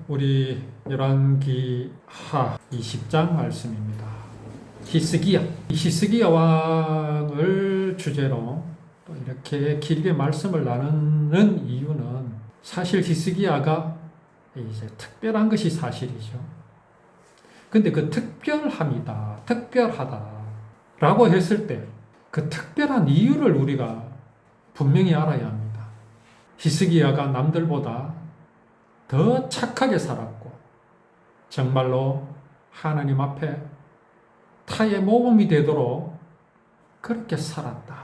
우리 열왕기하 20장 말씀입니다. 히스기야. 히스기야 왕을 주제로 또 이렇게 길게 말씀을 나누는 이유는 사실 히스기야가 이제 특별한 것이 사실이죠. 근데 그 특별하다라고 했을 때 그 특별한 이유를 우리가 분명히 알아야 합니다. 히스기야가 남들보다 더 착하게 살았고 정말로 하나님 앞에 타의 모범이 되도록 그렇게 살았다.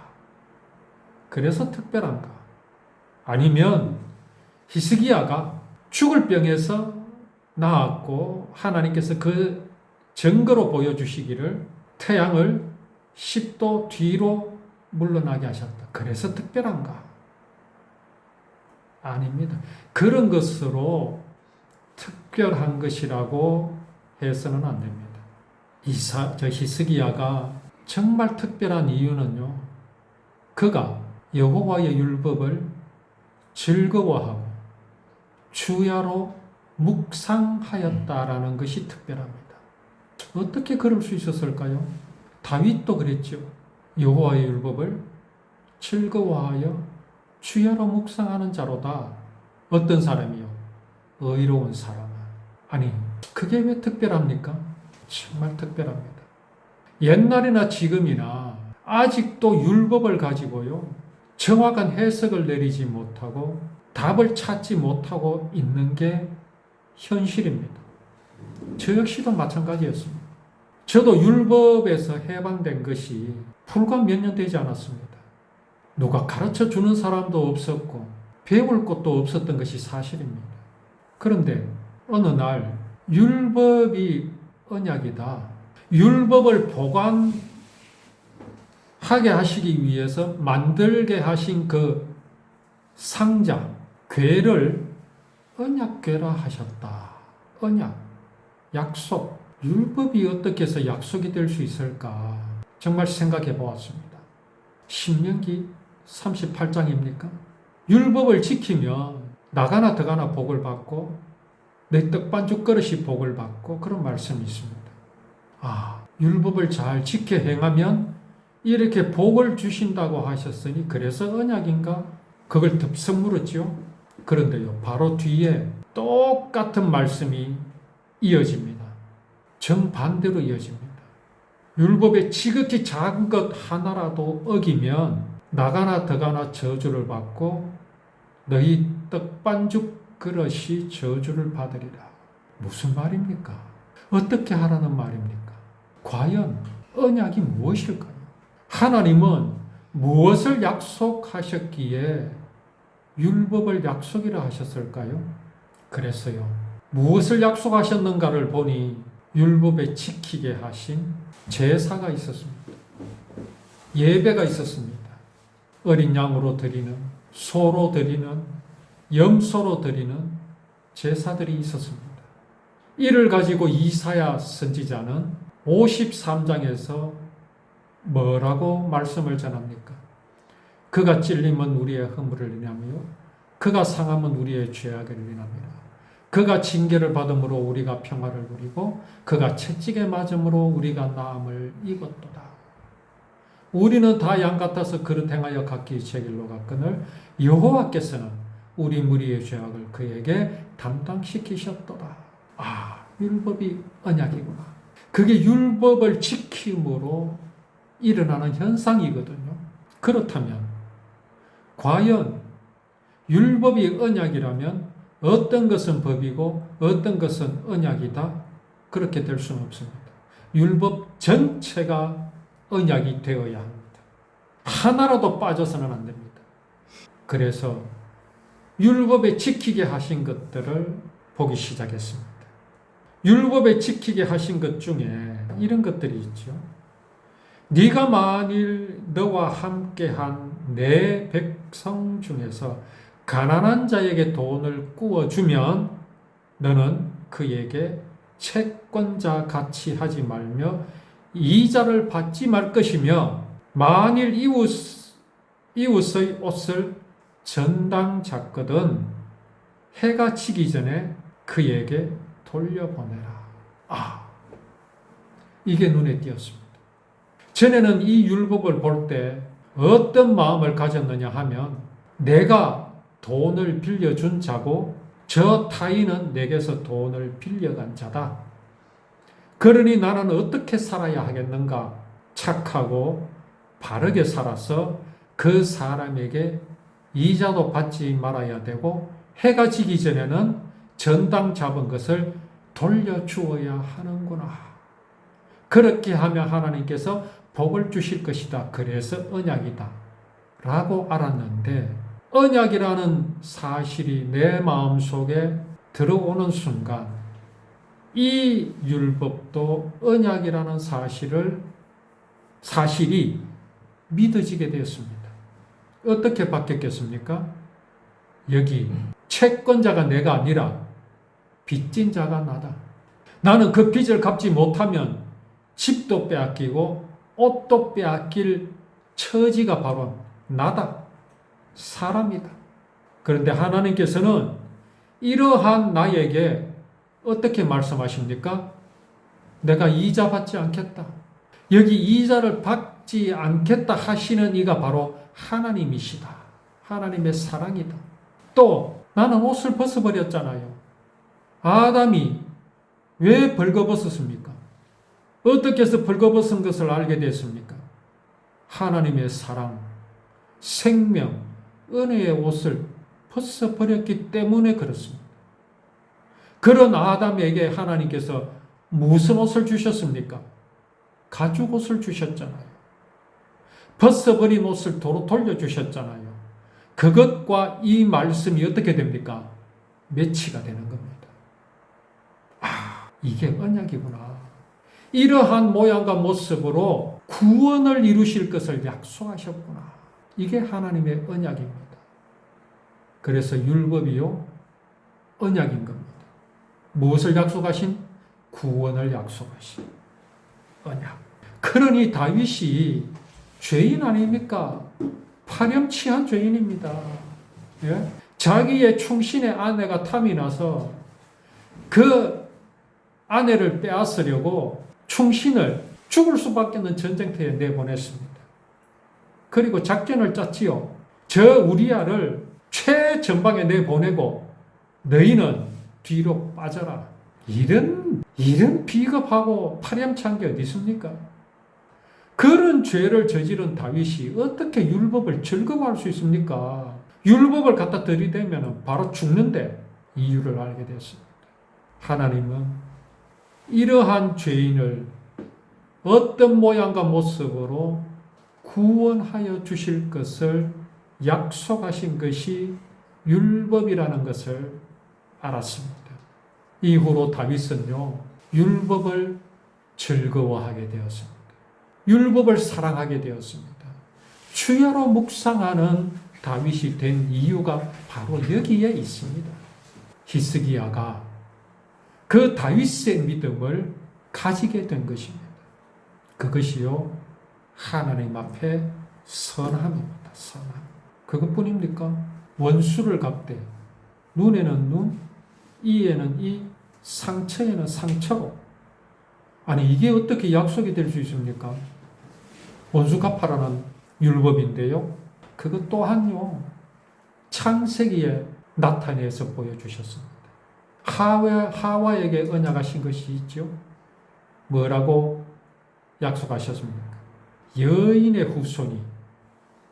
그래서 특별한가? 아니면 히스기야가 죽을 병에서 나았고 하나님께서 그 증거로 보여주시기를 태양을 10도 뒤로 물러나게 하셨다. 그래서 특별한가? 아닙니다. 그런 것으로 특별한 것이라고 해서는 안 됩니다. 히스기야가 정말 특별한 이유는요, 그가 여호와의 율법을 즐거워하고 주야로 묵상하였다라는 것이 특별합니다. 어떻게 그럴 수 있었을까요? 다윗도 그랬죠. 여호와의 율법을 즐거워하여 주야로 묵상하는 자로다. 어떤 사람이요? 의로운 사람. 아니, 그게 왜 특별합니까? 정말 특별합니다. 옛날이나 지금이나 아직도 율법을 가지고요, 정확한 해석을 내리지 못하고 답을 찾지 못하고 있는 게 현실입니다. 저 역시도 마찬가지였습니다. 저도 율법에서 해방된 것이 불과 몇 년 되지 않았습니다. 누가 가르쳐 주는 사람도 없었고 배울 것도 없었던 것이 사실입니다. 그런데 어느 날 율법이 언약이다. 율법을 보관하게 하시기 위해서 만들게 하신 그 상자, 궤를 언약궤라 하셨다. 언약, 약속. 율법이 어떻게 해서 약속이 될 수 있을까? 정말 생각해 보았습니다. 신명기 38장입니까? 율법을 지키면 나가나 더가나 복을 받고 내 떡반죽 그릇이 복을 받고 그런 말씀이 있습니다. 율법을 잘 지켜 행하면 이렇게 복을 주신다고 하셨으니 그래서 언약인가? 그걸 덥석 물었죠. 그런데요, 바로 뒤에 똑같은 말씀이 이어집니다. 정반대로 이어집니다. 율법의 지극히 작은 것 하나라도 어기면 나가나 더가나 저주를 받고 너희 떡반죽 그릇이 저주를 받으리라. 무슨 말입니까? 어떻게 하라는 말입니까? 과연 언약이 무엇일까요? 하나님은 무엇을 약속하셨기에 율법을 약속이라 하셨을까요? 그래서요, 무엇을 약속하셨는가를 보니 율법에 지키게 하신 제사가 있었습니다. 예배가 있었습니다. 어린 양으로 드리는, 소로 드리는, 염소로 드리는 제사들이 있었습니다. 이를 가지고 이사야 선지자는 53장에서 뭐라고 말씀을 전합니까? 그가 찔림은 우리의 허물을 인하며 그가 상함은 우리의 죄악을 인하며 그가 징계를 받음으로 우리가 평화를 누리고 그가 채찍에 맞음으로 우리가 나음을 입었도다. 우리는 다 양 같아서 그릇 행하여 각기 제 길로 갔거늘 여호와께서는 우리 무리의 죄악을 그에게 담당시키셨도다. 율법이 언약이구나. 그게 율법을 지킴으로 일어나는 현상이거든요. 그렇다면 과연 율법이 언약이라면 어떤 것은 법이고 어떤 것은 언약이다? 그렇게 될 수는 없습니다. 율법 전체가 언약이 되어야 합니다. 하나라도 빠져서는 안 됩니다. 그래서 율법에 지키게 하신 것들을 보기 시작했습니다. 율법에 지키게 하신 것 중에 이런 것들이 있죠. 네가 만일 너와 함께한 내 백성 중에서 가난한 자에게 돈을 구워주면 너는 그에게 채권자 같이 하지 말며 이자를 받지 말 것이며 만일 이웃의 옷을 전당 잡거든 해가 지기 전에 그에게 돌려보내라. 이게 눈에 띄었습니다. 전에는 이 율법을 볼 때 어떤 마음을 가졌느냐 하면 내가 돈을 빌려준 자고 저 타인은 내게서 돈을 빌려간 자다. 그러니 나는 어떻게 살아야 하겠는가? 착하고 바르게 살아서 그 사람에게 이자도 받지 말아야 되고 해가 지기 전에는 전당 잡은 것을 돌려주어야 하는구나. 그렇게 하면 하나님께서 복을 주실 것이다. 그래서 언약이다. 라고 알았는데 언약이라는 사실이 내 마음속에 들어오는 순간 이 율법도 언약이라는 사실이 믿어지게 되었습니다. 어떻게 바뀌었겠습니까? 여기 채권자가 내가 아니라 빚진 자가 나다. 나는 그 빚을 갚지 못하면 집도 빼앗기고 옷도 빼앗길 처지가 바로 나다. 사람이다. 그런데 하나님께서는 이러한 나에게 어떻게 말씀하십니까? 내가 이자 받지 않겠다. 여기 이자를 받지 않겠다 하시는 이가 바로 하나님이시다. 하나님의 사랑이다. 또 나는 옷을 벗어버렸잖아요. 아담이 왜 벌거벗었습니까? 어떻게 해서 벌거벗은 것을 알게 됐습니까? 하나님의 사랑, 생명, 은혜의 옷을 벗어버렸기 때문에 그렇습니다. 그런 아담에게 하나님께서 무슨 옷을 주셨습니까? 가죽 옷을 주셨잖아요. 벗어버린 옷을 도로 돌려주셨잖아요. 그것과 이 말씀이 어떻게 됩니까? 매치가 되는 겁니다. 이게 언약이구나. 이러한 모양과 모습으로 구원을 이루실 것을 약속하셨구나. 이게 하나님의 언약입니다. 그래서 율법이요, 언약인 겁니다. 무엇을 약속하신? 구원을 약속하신 언약. 그러니 다윗이 죄인 아닙니까? 파렴치한 죄인입니다. 예? 자기의 충신의 아내가 탐이 나서 그 아내를 빼앗으려고 충신을 죽을 수밖에 없는 전쟁터에 내보냈습니다. 그리고 작전을 짰지요. 저 우리아를 최전방에 내보내고 너희는 뒤로 빠져라. 이런 비겁하고 파렴치한 게 어디 있습니까? 그런 죄를 저지른 다윗이 어떻게 율법을 즐거워할 수 있습니까? 율법을 갖다 들이대면 바로 죽는데 이유를 알게 됐습니다. 하나님은 이러한 죄인을 어떤 모양과 모습으로 구원하여 주실 것을 약속하신 것이 율법이라는 것을 알았습니다. 이후로 다윗은요, 율법을 즐거워하게 되었습니다. 율법을 사랑하게 되었습니다. 주야로 묵상하는 다윗이 된 이유가 바로 여기에 있습니다. 히스기야가 그 다윗의 믿음을 가지게 된 것입니다. 그것이요, 하나님 앞에 선함입니다. 선함. 그것뿐입니까? 원수를 갚되 눈에는 눈, 이에는 이, 상처에는 상처로. 아니, 이게 어떻게 약속이 될 수 있습니까? 원수 갚아라는 율법인데요. 그것 또한요, 창세기에 나타내서 보여주셨습니다. 하와에게 언약하신 것이 있죠. 뭐라고 약속하셨습니까? 여인의 후손이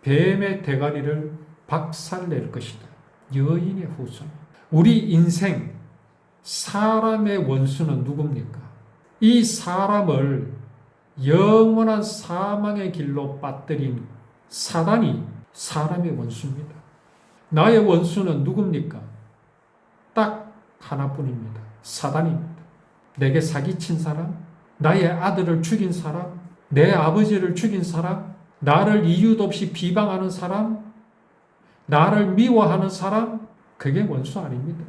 뱀의 대가리를 박살낼 것이다. 여인의 후손. 우리 인생, 사람의 원수는 누굽니까? 이 사람을 영원한 사망의 길로 빠뜨린 사단이 사람의 원수입니다. 나의 원수는 누굽니까? 딱 하나뿐입니다. 사단입니다. 내게 사기친 사람, 나의 아들을 죽인 사람, 내 아버지를 죽인 사람, 나를 이유도 없이 비방하는 사람, 나를 미워하는 사람, 그게 원수 아닙니다.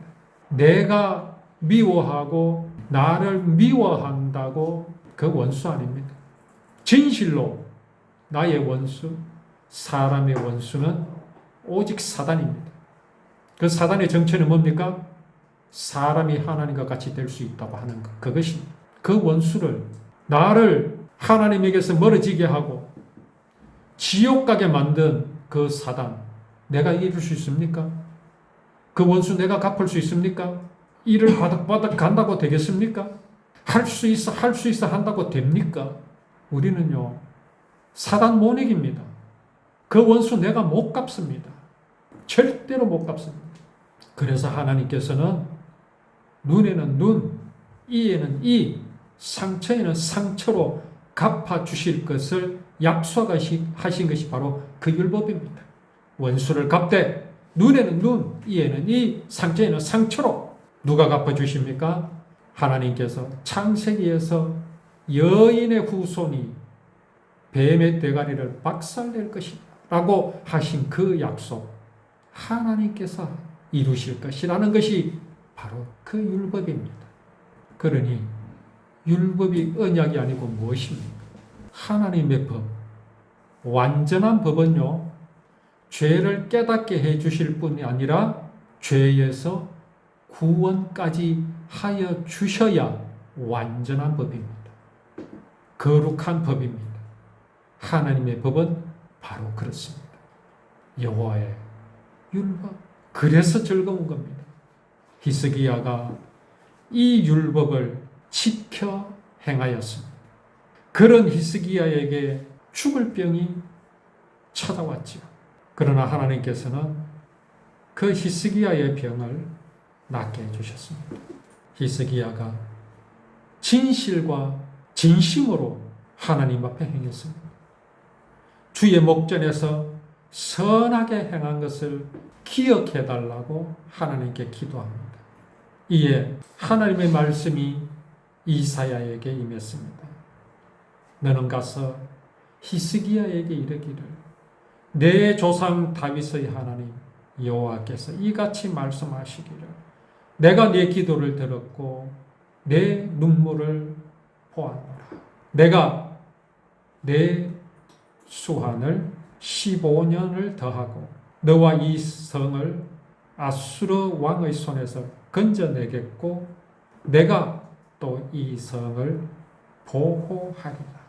내가 미워하고 나를 미워한다고 그 원수 아닙니다. 진실로 나의 원수, 사람의 원수는 오직 사단입니다. 그 사단의 정체는 뭡니까? 사람이 하나님과 같이 될 수 있다고 하는 것. 그것입니다. 그 원수를, 나를 하나님에게서 멀어지게 하고 지옥 가게 만든 그 사단, 내가 이룰 수 있습니까? 그 원수 내가 갚을 수 있습니까? 일을 바닥바닥 간다고 되겠습니까? 할 수 있어 한다고 됩니까? 우리는요, 사단 못 이깁니다. 그 원수 내가 못 갚습니다. 절대로 못 갚습니다. 그래서 하나님께서는 눈에는 눈, 이에는 이, 상처에는 상처로 갚아주실 것을 약속하신 것이 바로 그 율법입니다. 원수를 갚되 눈에는 눈, 이에는 이, 상처에는 상처로 누가 갚아주십니까? 하나님께서 창세기에서 여인의 후손이 뱀의 대가리를 박살낼 것이다 라고 하신 그 약속, 하나님께서 이루실 것이라는 것이 바로 그 율법입니다. 그러니 율법이 언약이 아니고 무엇입니까? 하나님의 법, 완전한 법은요, 죄를 깨닫게 해주실 뿐이 아니라 죄에서 구원까지 하여 주셔야 완전한 법입니다. 거룩한 법입니다. 하나님의 법은 바로 그렇습니다. 여호와의 율법. 그래서 즐거운 겁니다. 히스기야가 이 율법을 지켜 행하였습니다. 그런 히스기야에게 죽을 병이 찾아왔지요. 그러나 하나님께서는 그 히스기야의 병을 낫게 해주셨습니다. 히스기야가 진실과 진심으로 하나님 앞에 행했습니다. 주의 목전에서 선하게 행한 것을 기억해달라고 하나님께 기도합니다. 이에 하나님의 말씀이 이사야에게 임했습니다. 너는 가서 히스기야에게 이르기를 내 조상 다윗의 하나님 여호와께서 이같이 말씀하시기를 내가 네 기도를 들었고 내 눈물을 보았노라. 내가 내 수한을 15년을 더하고 너와 이 성을 아수르 왕의 손에서 건져내겠고 내가 또 이 성을 보호하리라.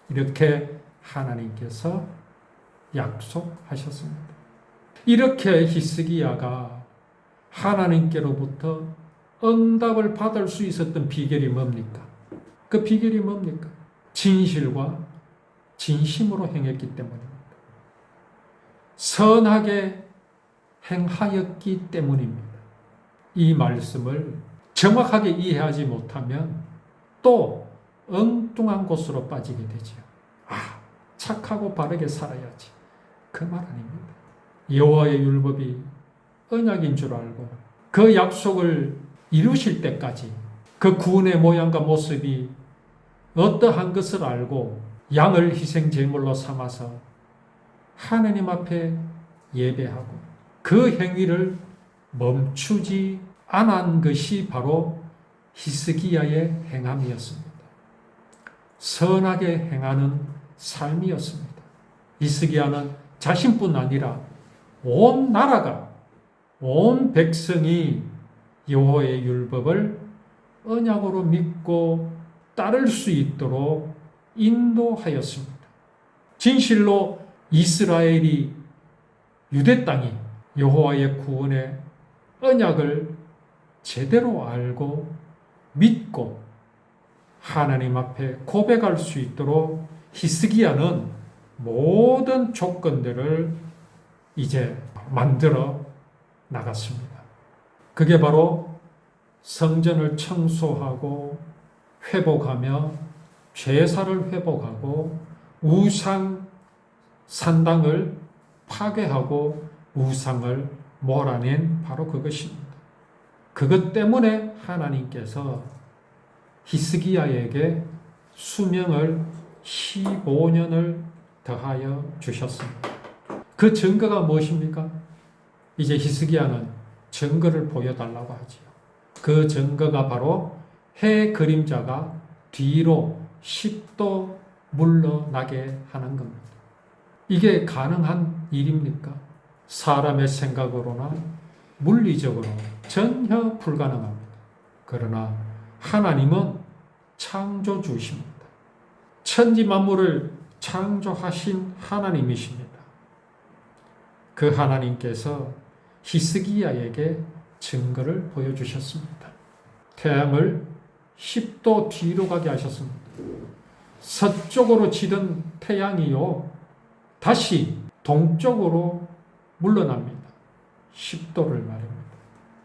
이렇게 하나님께서 약속하셨습니다. 이렇게 히스기야가 하나님께로부터 응답을 받을 수 있었던 비결이 뭡니까? 그 비결이 뭡니까? 진실과 진심으로 행했기 때문입니다. 선하게 행하였기 때문입니다. 이 말씀을 정확하게 이해하지 못하면 또 엉뚱한 곳으로 빠지게 되죠. 착하고 바르게 살아야지. 그 말 아닙니다. 여호와의 율법이 언약인 줄 알고 그 약속을 이루실 때까지 그 구원의 모양과 모습이 어떠한 것을 알고 양을 희생 제물로 삼아서 하나님 앞에 예배하고 그 행위를 멈추지 않은 것이 바로 히스기야의 행함이었습니다. 선하게 행하는 삶이었습니다. 히스기야는 자신뿐 아니라 온 나라가, 온 백성이 여호와의 율법을 언약으로 믿고 따를 수 있도록 인도하였습니다. 진실로 이스라엘이 유대 땅이 여호와의 구원의 언약을 제대로 알고 믿고 하나님 앞에 고백할 수 있도록 히스기야는 모든 조건들을 이제 만들어 나갔습니다. 그게 바로 성전을 청소하고 회복하며 제사를 회복하고 우상 산당을 파괴하고 우상을 몰아낸 바로 그것입니다. 그것 때문에 하나님께서 히스기야에게 수명을 15년을 더하여 주셨습니다. 그 증거가 무엇입니까? 이제 히스기야는 증거를 보여달라고 하지요. 그 증거가 바로 해 그림자가 뒤로 10도 물러나게 하는 겁니다. 이게 가능한 일입니까? 사람의 생각으로나 물리적으로 전혀 불가능합니다. 그러나 하나님은 창조주십니다. 천지 만물을 창조하신 하나님이십니다. 그 하나님께서 히스기야에게 증거를 보여주셨습니다. 태양을 10도 뒤로 가게 하셨습니다. 서쪽으로 지던 태양이요, 다시 동쪽으로 물러납니다. 10도를 말합니다.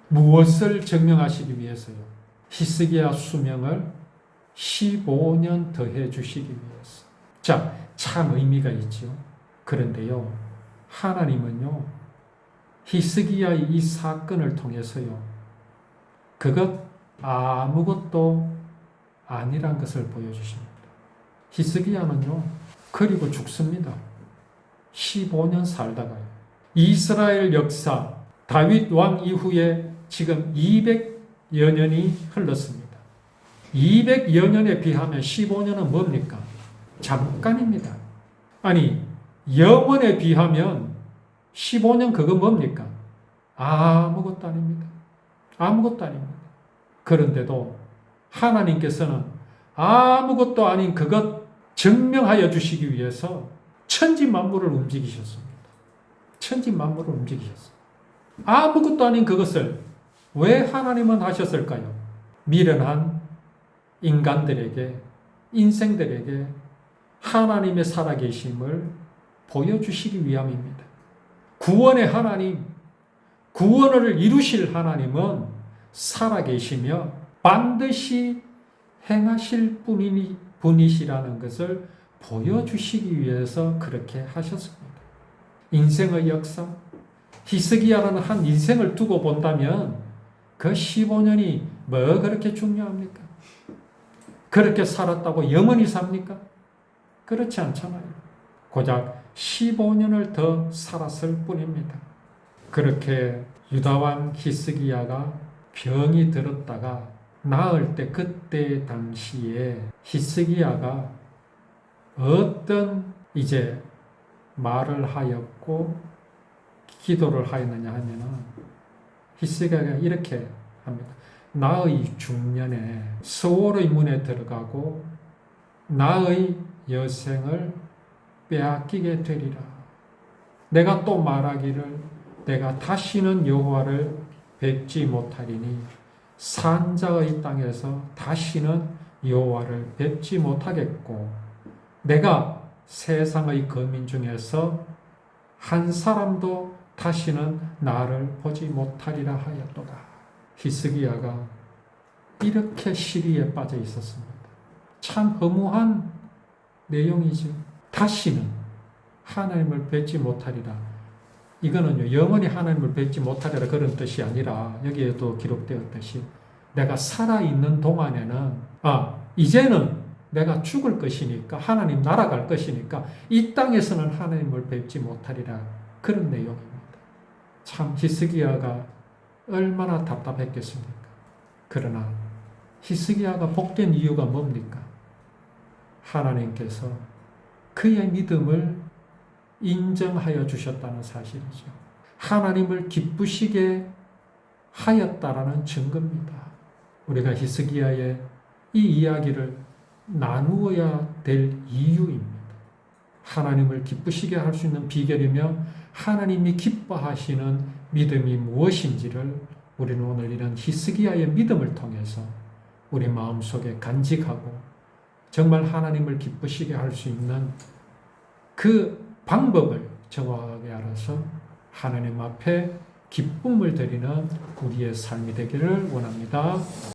무엇을 증명하시기 위해서요? 히스기야 수명을 15년 더해 주시기 위해서. 자, 참 의미가 있죠. 그런데요, 하나님은요, 히스기야의 이 사건을 통해서요, 그것 아무것도 아니란 것을 보여주십니다. 히스기야는요, 그리고 죽습니다. 15년 살다가요. 이스라엘 역사, 다윗 왕 이후에 지금 200여 년이 흘렀습니다. 200여 년에 비하면 15년은 뭡니까? 잠깐입니다. 아니, 영원에 비하면 15년 그거 뭡니까? 아무것도 아닙니다. 아무것도 아닙니다. 그런데도 하나님께서는 아무것도 아닌 그것 증명하여 주시기 위해서 천지 만물을 움직이셨습니다. 천지 만물을 움직이셨습니다. 아무것도 아닌 그것을 왜 하나님은 하셨을까요? 미련한 인간들에게, 인생들에게 하나님의 살아계심을 보여주시기 위함입니다. 구원의 하나님, 구원을 이루실 하나님은 살아계시며 반드시 행하실 분이시라는 것을 보여주시기 위해서 그렇게 하셨습니다. 인생의 역사, 히스기야라는 한 인생을 두고 본다면 그 15년이 뭐 그렇게 중요합니까? 그렇게 살았다고 영원히 삽니까? 그렇지 않잖아요. 고작 15년을 더 살았을 뿐입니다. 그렇게 유다왕 히스기야가 병이 들었다가 나을 때 그때 당시에 히스기야가 어떤 이제 말을 하였고 기도를 하였느냐 하면은 히스기야가 이렇게 합니다. 나의 중년에 서울의 문에 들어가고 나의 여생을 빼앗기게 되리라. 내가 또 말하기를 내가 다시는 여호와를 뵙지 못하리니 산자의 땅에서 다시는 여호와를 뵙지 못하겠고 내가 세상의 거민 중에서 한 사람도 다시는 나를 보지 못하리라 하였도다. 히스기야가 이렇게 시리에 빠져 있었습니다. 참 허무한 내용이죠. 다시는 하나님을 뵙지 못하리라. 이거는요, 영원히 하나님을 뵙지 못하리라 그런 뜻이 아니라 여기에도 기록되었듯이 내가 살아있는 동안에는 이제는 내가 죽을 것이니까 하나님 날아갈 것이니까 이 땅에서는 하나님을 뵙지 못하리라 그런 내용입니다. 참 히스기야가 얼마나 답답했겠습니까? 그러나 히스기야가 복된 이유가 뭡니까? 하나님께서 그의 믿음을 인정하여 주셨다는 사실이죠. 하나님을 기쁘시게 하였다라는 증거입니다. 우리가 히스기야의 이 이야기를 나누어야 될 이유입니다. 하나님을 기쁘시게 할 수 있는 비결이며 하나님이 기뻐하시는 믿음이 무엇인지를 우리는 오늘 이런 히스기야의 믿음을 통해서 우리 마음속에 간직하고 정말 하나님을 기쁘시게 할 수 있는 그 방법을 정확하게 알아서 하나님 앞에 기쁨을 드리는 우리의 삶이 되기를 원합니다.